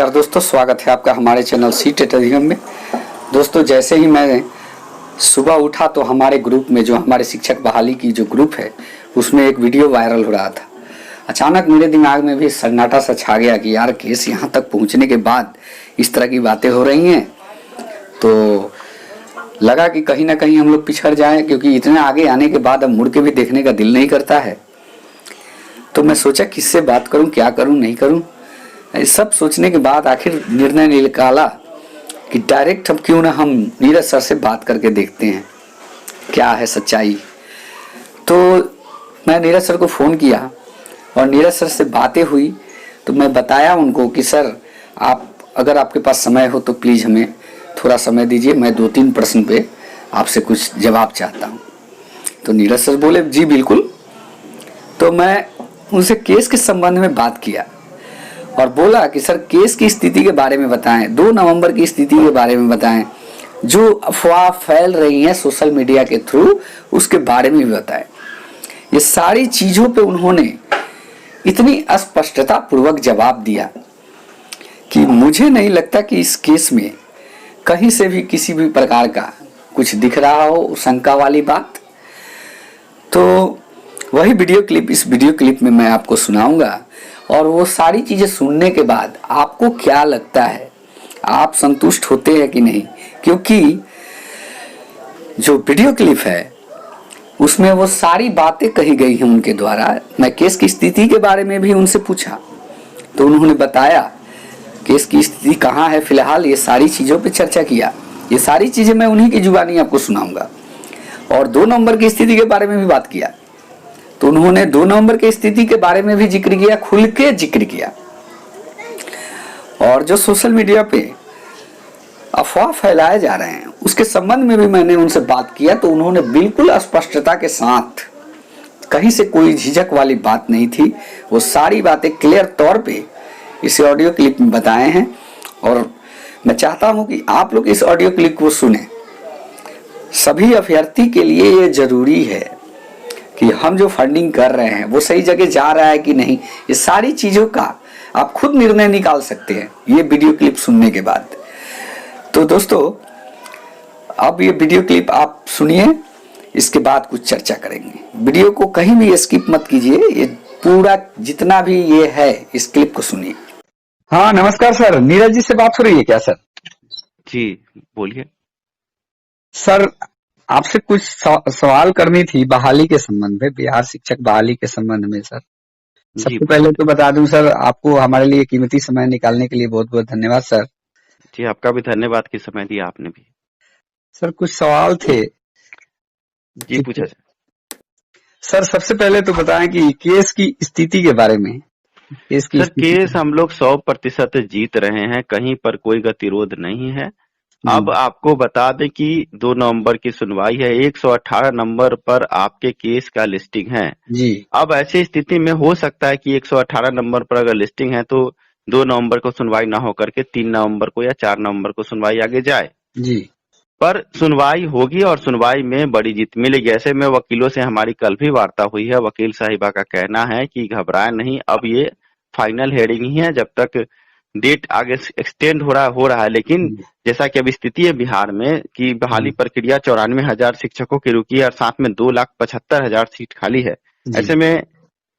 नमस्कार दोस्तों, स्वागत है आपका हमारे चैनल सी टेटरियम में। दोस्तों, जैसे ही मैं सुबह उठा तो हमारे ग्रुप में, जो हमारे शिक्षक बहाली की जो ग्रुप है, उसमें एक वीडियो वायरल हो रहा था। अचानक मेरे दिमाग में भी सन्नाटा सा छा गया कि यार, केस यहाँ तक पहुँचने के बाद इस तरह की बातें हो रही हैं, तो लगा कि कहीं ना कहीं हम लोग पिछड़ जाएं, क्योंकि इतने आगे आने के बाद अब मुड़ के भी देखने का दिल नहीं करता है। तो मैं सोचा किससे बात करूं, क्या करूं, नहीं करूं। सब सोचने के बाद आखिर निर्णय निकाला कि डायरेक्ट अब क्यों ना हम नीरज सर से बात करके देखते हैं क्या है सच्चाई। तो मैं नीरज सर को फ़ोन किया और नीरज सर से बातें हुई तो मैं बताया उनको कि सर, आप अगर आपके पास समय हो तो प्लीज़ हमें थोड़ा समय दीजिए, मैं 2-3 प्रश्न पे आपसे कुछ जवाब चाहता हूँ। तो नीरज सर बोले जी बिल्कुल। तो मैं उनसे केस के संबंध में बात किया और बोला कि सर, केस की स्थिति के बारे में बताएं, 2 नवंबर की स्थिति के बारे में बताएं, जो अफवाह फैल रही हैं सोशल मीडिया के थ्रू, उसके बारे में भी बताएं। ये सारी चीज़ों पे उन्होंने इतनी स्पष्टता पूर्वक जवाब दिया कि मुझे नहीं लगता कि इस केस में कहीं से भी किसी भी प्रकार का कुछ दिख रहा हो शंका वाली बात। तो वही वीडियो क्लिप इस वीडियो क्लिप में मैं आपको सुनाऊंगा और वो सारी चीज़ें सुनने के बाद आपको क्या लगता है, आप संतुष्ट होते हैं कि नहीं। क्योंकि जो वीडियो क्लिप है उसमें वो सारी बातें कही गई हैं उनके द्वारा। मैं केस की स्थिति के बारे में भी उनसे पूछा तो उन्होंने बताया केस की स्थिति कहाँ है फिलहाल, ये सारी चीज़ों पे चर्चा किया। ये सारी चीज़ें मैं उन्हीं की जुबानी आपको सुनाऊंगा। और 2 नवंबर की स्थिति के बारे में भी बात किया तो उन्होंने 2 नवंबर की स्थिति के बारे में भी जिक्र किया, खुल के जिक्र किया। और जो सोशल मीडिया पे अफवाह फैलाए जा रहे हैं उसके संबंध में भी मैंने उनसे बात किया तो उन्होंने बिल्कुल स्पष्टता के साथ, कहीं से कोई झिझक वाली बात नहीं थी, वो सारी बातें क्लियर तौर पे इस ऑडियो क्लिप में बताए हैं। और मैं चाहता हूं कि आप लोग इस ऑडियो क्लिप को सुने। सभी अभ्यर्थी के लिए ये जरूरी है कि हम जो फंडिंग कर रहे हैं वो सही जगह जा रहा है कि नहीं। ये सारी चीज़ों का आप खुद निर्णय निकाल सकते हैं ये वीडियो क्लिप सुनने के बाद। तो दोस्तों, अब ये वीडियो क्लिप आप सुनिए, इसके बाद कुछ चर्चा करेंगे। वीडियो को कहीं भी स्किप मत कीजिए, ये पूरा जितना भी ये है इस क्लिप को सुनिए। हाँ नमस्कार सर, नीरज जी से बात हो रही है क्या सर? जी बोलिए सर, आपसे कुछ सवाल करनी थी बहाली के संबंध में, बिहार शिक्षक बहाली के संबंध में सर। सबसे पहले तो बता दूं सर, आपको हमारे लिए कीमती समय निकालने के लिए बहुत बहुत धन्यवाद सर। जी, आपका भी धन्यवाद कि समय दिया आपने भी। सर, कुछ सवाल थे। जी पूछा सर, सबसे पहले तो बताएं कि केस की स्थिति के बारे में। सर, केस हम लोग 100% जीत रहे हैं, कहीं पर कोई गतिरोध नहीं है। अब आपको बता दें कि 2 नवंबर की सुनवाई है, 118 नंबर पर आपके केस का लिस्टिंग है जी। अब ऐसी स्थिति में हो सकता है कि 118 नंबर पर अगर लिस्टिंग है तो 2 नवंबर को सुनवाई ना होकर के 3 नवंबर को या 4 नवंबर को सुनवाई आगे जाए जी। पर सुनवाई होगी और सुनवाई में बड़ी जीत मिलेगी। ऐसे में वकीलों से हमारी कल भी वार्ता हुई है। वकील साहिबा का कहना है कि घबराए नहीं, अब ये फाइनल हेयरिंग ही है, जब तक डेट आगे एक्सटेंड हो रहा है। लेकिन जैसा कि अब स्थिति है बिहार में कि बहाली प्रक्रिया 94,000 शिक्षकों की रुकी है और साथ में 2,75,000 सीट खाली है। ऐसे में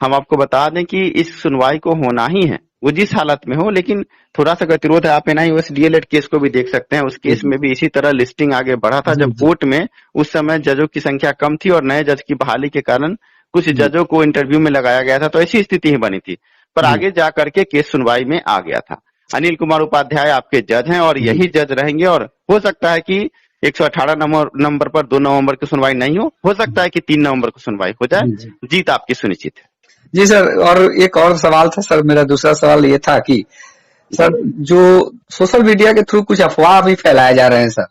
हम आपको बता दें कि इस सुनवाई को होना ही है, वो जिस हालत में हो। लेकिन थोड़ा सा गतिरोध है, आप एनआईओएस डीएलएड केस को भी देख सकते हैं। उस केस में भी इसी तरह लिस्टिंग आगे बढ़ा था जब कोर्ट में उस समय जजों की संख्या कम थी और नए जज की बहाली के कारण कुछ जजों को इंटरव्यू में लगाया गया था, तो ऐसी स्थिति ही बनी थी। पर आगे जा करके केस सुनवाई में आ गया था। अनिल कुमार उपाध्याय आपके जज हैं और यही जज रहेंगे और हो सकता है कि 118 नंबर पर 2 नवंबर की सुनवाई नहीं हो सकता है कि 3 नवंबर को सुनवाई हो जाए। जीत आपकी सुनिश्चित है। जी सर, और एक और सवाल था सर, मेरा दूसरा सवाल ये था कि सर, जो सोशल मीडिया के थ्रू कुछ अफवाह भी फैलाए जा रहे हैं सर,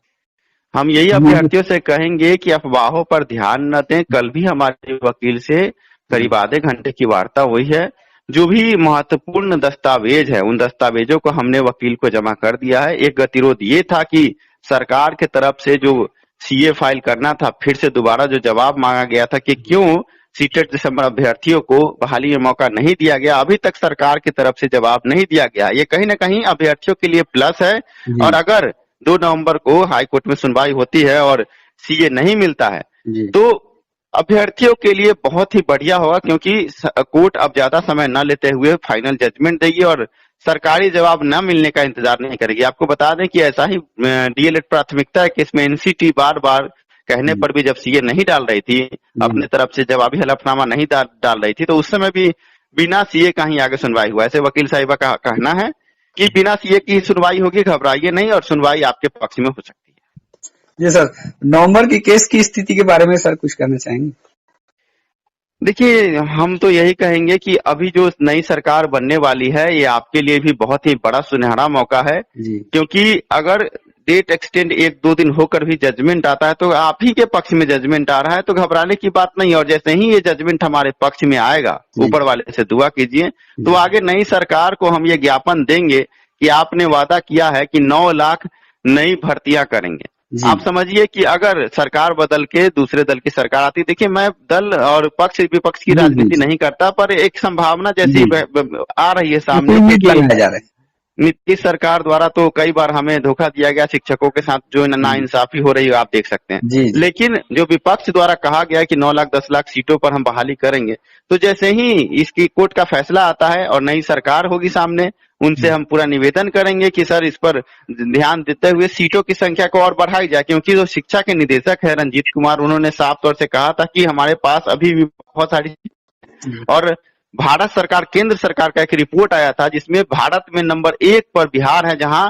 हम यही अभ्यर्थियों से कहेंगे कि अफवाहों पर ध्यान न दें। कल भी हमारे वकील से करीब आधे घंटे की वार्ता हुई है। जो भी महत्वपूर्ण दस्तावेज है उन दस्तावेजों को हमने वकील को जमा कर दिया है। एक गतिरोध ये था कि सरकार के तरफ से जो सीए फाइल करना था, फिर से दोबारा जो जवाब मांगा गया था कि क्यों सीटेट दिसंबर अभ्यर्थियों को बहाली में मौका नहीं दिया गया, अभी तक सरकार की तरफ से जवाब नहीं दिया गया। ये कहीं ना कहीं अभ्यर्थियों के लिए प्लस है। जी और अगर 2 नवंबर को हाई कोर्ट में सुनवाई होती है और सीए नहीं मिलता है जी तो अभ्यर्थियों के लिए बहुत ही बढ़िया होगा, क्योंकि कोर्ट अब ज्यादा समय न लेते हुए फाइनल जजमेंट देगी और सरकारी जवाब न मिलने का इंतजार नहीं करेगी। आपको बता दें कि ऐसा ही डीएलएड प्राथमिकता है कि इसमें एनसीटी बार बार कहने पर भी जब सीए नहीं डाल रही थी, अपने तरफ से जवाबी हलफनामा नहीं डाल रही थी, तो उस समय भी बिना सीए का ही आगे सुनवाई हुआ। ऐसे वकील साहिबा का कहना है कि बिना सीए की सुनवाई होगी, घबराइए नहीं और सुनवाई आपके पक्ष में हो सकती है। जी सर, नवंबर की केस की स्थिति के बारे में सर कुछ कहना चाहेंगे? देखिए, हम तो यही कहेंगे कि अभी जो नई सरकार बनने वाली है ये आपके लिए भी बहुत ही बड़ा सुनहरा मौका है, जी क्योंकि अगर डेट एक्सटेंड 1-2 दिन होकर भी जजमेंट आता है तो आप ही के पक्ष में जजमेंट आ रहा है, तो घबराने की बात नहीं। और जैसे ही ये जजमेंट हमारे पक्ष में आएगा, जी ऊपर वाले से दुआ कीजिए, तो आगे नई सरकार को हम ये ज्ञापन देंगे कि आपने वादा किया है कि 9 लाख नई भर्तियां करेंगे। जी आप समझिए कि अगर सरकार बदल के दूसरे दल की सरकार आती, देखिए मैं दल और पक्ष विपक्ष की जी राजनीति जी नहीं करता, पर एक संभावना जैसी जी आ रही है बिल्कुल सामने उम्मीद कि लगाया जा रहा है। नीतीश सरकार द्वारा तो कई बार हमें धोखा दिया गया, शिक्षकों के साथ जो नाइंसाफी हो रही है आप देख सकते हैं। जी जी लेकिन जो विपक्ष द्वारा कहा गया है कि 9 लाख 10 लाख सीटों पर हम बहाली करेंगे, तो जैसे ही इसकी कोर्ट का फैसला आता है और नई सरकार होगी सामने, उनसे हम पूरा निवेदन करेंगे कि सर इस पर ध्यान देते हुए सीटों की संख्या को और बढ़ाई जाए, क्योंकि जो शिक्षा के निदेशक है रंजीत कुमार, उन्होंने साफ तौर से कहा था कि हमारे पास अभी भी बहुत सारी, और भारत सरकार केंद्र सरकार का एक रिपोर्ट आया था जिसमें भारत में नंबर 1 पर बिहार है, जहां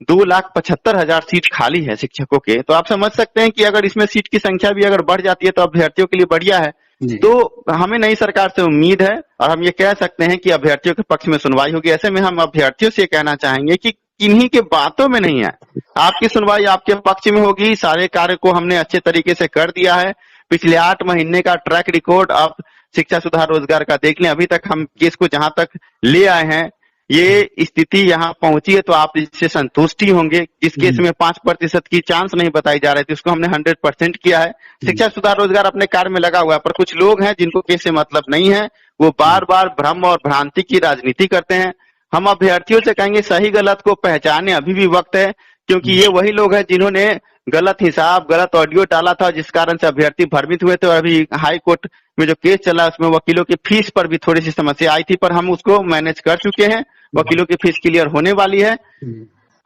2,75,000 सीट खाली है शिक्षकों के। तो आप समझ सकते हैं कि अगर इसमें सीट की संख्या भी अगर बढ़ जाती है तो अभ्यर्थियों के लिए बढ़िया है। जी तो हमें नई सरकार से उम्मीद है और हम ये कह सकते हैं कि अभ्यर्थियों के पक्ष में सुनवाई होगी। ऐसे में हम अभ्यर्थियों से कहना चाहेंगे कि किन्हीं के बातों में नहीं है, आपकी सुनवाई आपके पक्ष में होगी। सारे कार्य को हमने अच्छे तरीके से कर दिया है। पिछले 8 महीने का ट्रैक रिकॉर्ड आप शिक्षा सुधार रोजगार का देख लें, अभी तक हम केस को जहां तक ले आए हैं, ये स्थिति यहाँ पहुंची है तो आप इससे संतुष्टि होंगे। जिस केस में 5% की चांस नहीं बताई जा रही थी, उसको हमने 100% किया है। शिक्षा सुधार रोजगार अपने कार्य में लगा हुआ है, पर कुछ लोग हैं जिनको केस से मतलब नहीं है, वो बार बार भ्रम और भ्रांति की राजनीति करते हैं। हम अभ्यर्थियों से कहेंगे सही गलत को पहचाने, अभी भी वक्त है, क्योंकि ये वही लोग हैं जिन्होंने गलत हिसाब, गलत ऑडियो डाला था, जिस कारण से अभ्यर्थी भ्रमित हुए थे। और अभी हाई कोर्ट में जो केस चला उसमें वकीलों की फीस पर भी थोड़ी सी समस्या आई थी, पर हम उसको मैनेज कर चुके हैं। वकीलों की फीस क्लियर होने वाली है।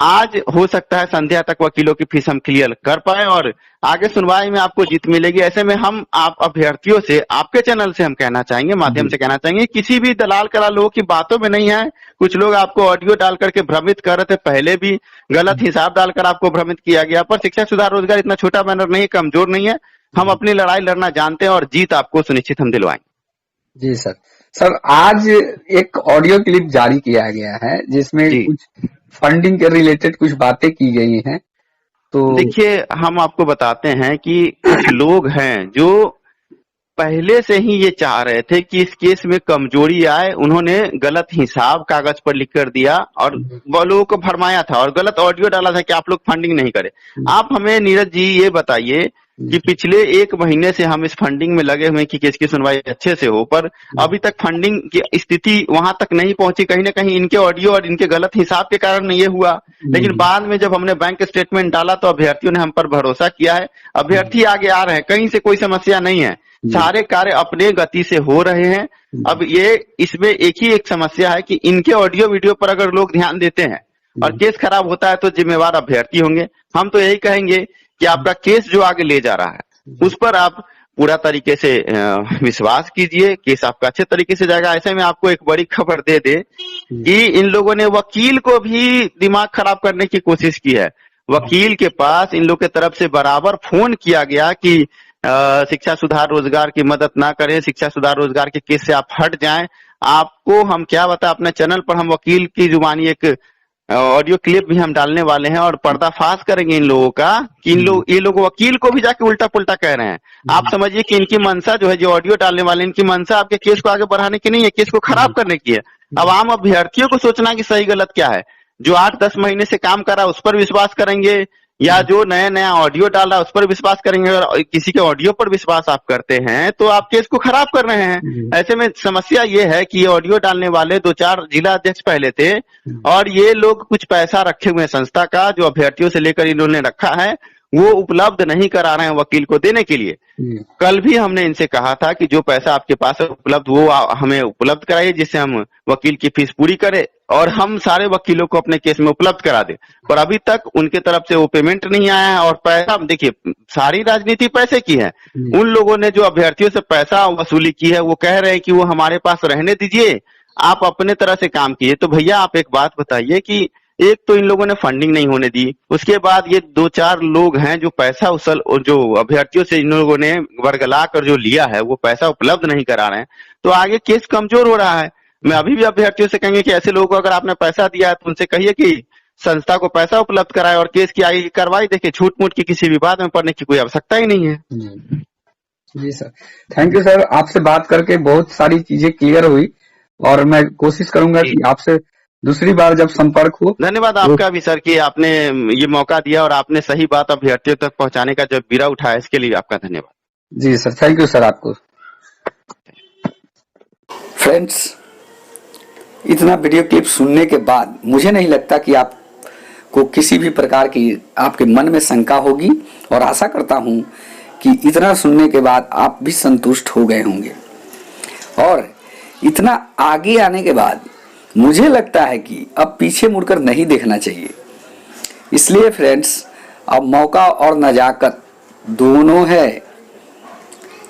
आज हो सकता है संध्या तक वकीलों की फीस हम क्लियर कर पाए और आगे सुनवाई में आपको जीत मिलेगी। ऐसे में हम आप अभ्यर्थियों से, आपके चैनल से हम कहना चाहेंगे, माध्यम से कहना चाहेंगे, किसी भी दलाल करा लोगों की बातों में नहीं है। कुछ लोग आपको ऑडियो डाल करके भ्रमित कर रहे थे, पहले भी गलत हिसाब डालकर आपको भ्रमित किया गया, पर शिक्षा सुधार रोजगार इतना छोटा बैनर नहीं, कमजोर नहीं है। हम अपनी लड़ाई लड़ना जानते हैं और जीत आपको सुनिश्चित हम दिलवाएंगे। जी सर। सर आज एक ऑडियो क्लिप जारी किया गया है जिसमें कुछ फंडिंग के रिलेटेड कुछ बातें की गई हैं। तो देखिए, हम आपको बताते हैं कि कुछ लोग हैं जो पहले से ही ये चाह रहे थे कि इस केस में कमजोरी आए। उन्होंने गलत हिसाब कागज पर लिख कर दिया और वो लोगों को भरमाया था और गलत ऑडियो डाला था कि आप लोग फंडिंग नहीं करें। आप हमें नीरज जी ये बताइए कि पिछले 1 महीने से हम इस फंडिंग में लगे हुए हैं कि केस की सुनवाई अच्छे से हो, पर अभी तक फंडिंग की स्थिति वहां तक नहीं पहुंची। कहीं ना कहीं इनके ऑडियो और इनके गलत हिसाब के कारण ये हुआ। लेकिन बाद में जब हमने बैंक स्टेटमेंट डाला तो अभ्यर्थियों ने हम पर भरोसा किया है। अभ्यर्थी आगे आ रहे हैं, कहीं से कोई समस्या नहीं है, सारे कार्य अपने गति से हो रहे हैं। अब ये इसमें एक ही एक समस्या है कि इनके ऑडियो वीडियो पर अगर लोग ध्यान देते हैं और केस खराब होता है तो जिम्मेवार अभ्यर्थी होंगे। हम तो यही कहेंगे कि आपका केस जो आगे ले जा रहा है उस पर आप पूरा तरीके से विश्वास कीजिए, केस आपका अच्छे तरीके से जाएगा। ऐसे में आपको एक बड़ी खबर दे दे कि इन लोगों ने वकील को भी दिमाग खराब करने की कोशिश की है। वकील के पास इन लोग के तरफ से बराबर फोन किया गया कि शिक्षा सुधार रोजगार की मदद ना करें, शिक्षा सुधार रोजगार के केस से आप हट जाएं। आपको हम क्या बता, अपने चैनल पर हम वकील की जुबानी एक ऑडियो क्लिप भी हम डालने वाले हैं और पर्दाफाश करेंगे इन लोगों का कि ये लोग वकील को भी जाके उल्टा पुल्टा कह रहे हैं। आप समझिए कि इनकी मंशा जो है, जो ऑडियो डालने वाले, इनकी मंशा आपके केस को आगे बढ़ाने की नहीं है, केस को खराब करने की है। अब आम अभ्यर्थियों को सोचना कि सही गलत क्या है। जो 8-10 महीने से काम कर रहा है उस पर विश्वास करेंगे या जो नया नया ऑडियो डाल रहा है उस पर विश्वास करेंगे। अगर किसी के ऑडियो पर विश्वास आप करते हैं तो आप केस को खराब कर रहे हैं। ऐसे में समस्या ये है कि ये ऑडियो डालने वाले 2-4 जिला अध्यक्ष पहले थे और ये लोग कुछ पैसा रखे हुए हैं संस्था का, जो अभ्यर्थियों से लेकर इन्होंने रखा है, वो उपलब्ध नहीं करा रहे हैं वकील को देने के लिए। कल भी हमने इनसे कहा था कि जो पैसा आपके पास है उपलब्ध, वो हमें उपलब्ध कराइए जिससे हम वकील की फीस पूरी करें और हम सारे वकीलों को अपने केस में उपलब्ध करा दें। पर अभी तक उनके तरफ से वो पेमेंट नहीं आया है। और पैसा, देखिए, सारी राजनीति पैसे की है। उन लोगों ने जो अभ्यर्थियों से पैसा वसूली की है वो कह रहे हैं कि वो हमारे पास रहने दीजिए, आप अपने तरह से काम कीजिए। तो भैया आप एक बात बताइए कि एक तो इन लोगों ने फंडिंग नहीं होने दी, उसके बाद ये 2-4 लोग हैं जो पैसा जो अभ्यर्थियों से इन लोगों ने वर्गला कर जो लिया है वो पैसा उपलब्ध नहीं करा रहे हैं, तो आगे केस कमजोर हो रहा है। मैं अभी भी अभ्यर्थियों से कहेंगे कि ऐसे लोगों को अगर आपने पैसा दिया है तो उनसे कहिए कि संस्था को पैसा उपलब्ध कराए और केस की आगे की कार्रवाई देखे। छूट मूट की किसी विवाद में पड़ने की कोई आवश्यकता ही नहीं है। जी सर, थैंक यू सर। आपसे बात करके बहुत सारी चीजें क्लियर हुई और मैं कोशिश करूंगा कि आपसे दूसरी बार जब संपर्क हो। धन्यवाद आपका भी सर कि आपने ये मौका दिया और आपने सही बात अभ्यर्थियों तक पहुंचाने का जब बीड़ा उठाया, इसके लिए आपका धन्यवाद। जी सर, थैंक यू सर आपको। फ्रेंड्स, इतना वीडियो क्लिप सुनने के बाद मुझे नहीं लगता कि आपको किसी भी प्रकार की आपके मन में शंका होगी और आशा करता हूं कि इतना सुनने के बाद आप भी संतुष्ट हो गए होंगे। और इतना आगे आने के बाद मुझे लगता है कि अब पीछे मुड़कर नहीं देखना चाहिए। इसलिए फ्रेंड्स, अब मौका और नजाकत दोनों है,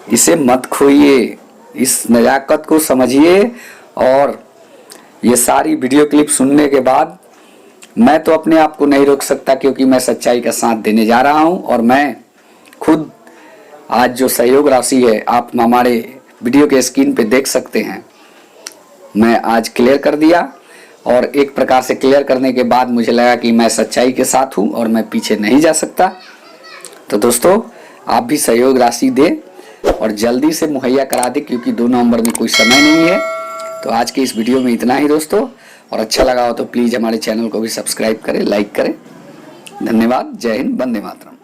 इसे मत खोइए, इस नजाकत को समझिए। और ये सारी वीडियो क्लिप सुनने के बाद मैं तो अपने आप को नहीं रोक सकता, क्योंकि मैं सच्चाई का साथ देने जा रहा हूं। और मैं खुद आज जो सहयोग राशि है आप हमारे वीडियो के स्क्रीन पे देख सकते हैं, मैं आज क्लियर कर दिया। और एक प्रकार से क्लियर करने के बाद मुझे लगा कि मैं सच्चाई के साथ हूं और मैं पीछे नहीं जा सकता। तो दोस्तों, आप भी सहयोग राशि दें और जल्दी से मुहैया करा दें, क्योंकि 2 नवंबर में कोई समय नहीं है। तो आज के इस वीडियो में इतना ही दोस्तों, और अच्छा लगा हो तो प्लीज़ हमारे चैनल को भी सब्सक्राइब करें, लाइक करें। धन्यवाद। जय हिंद, वंदे मातरम।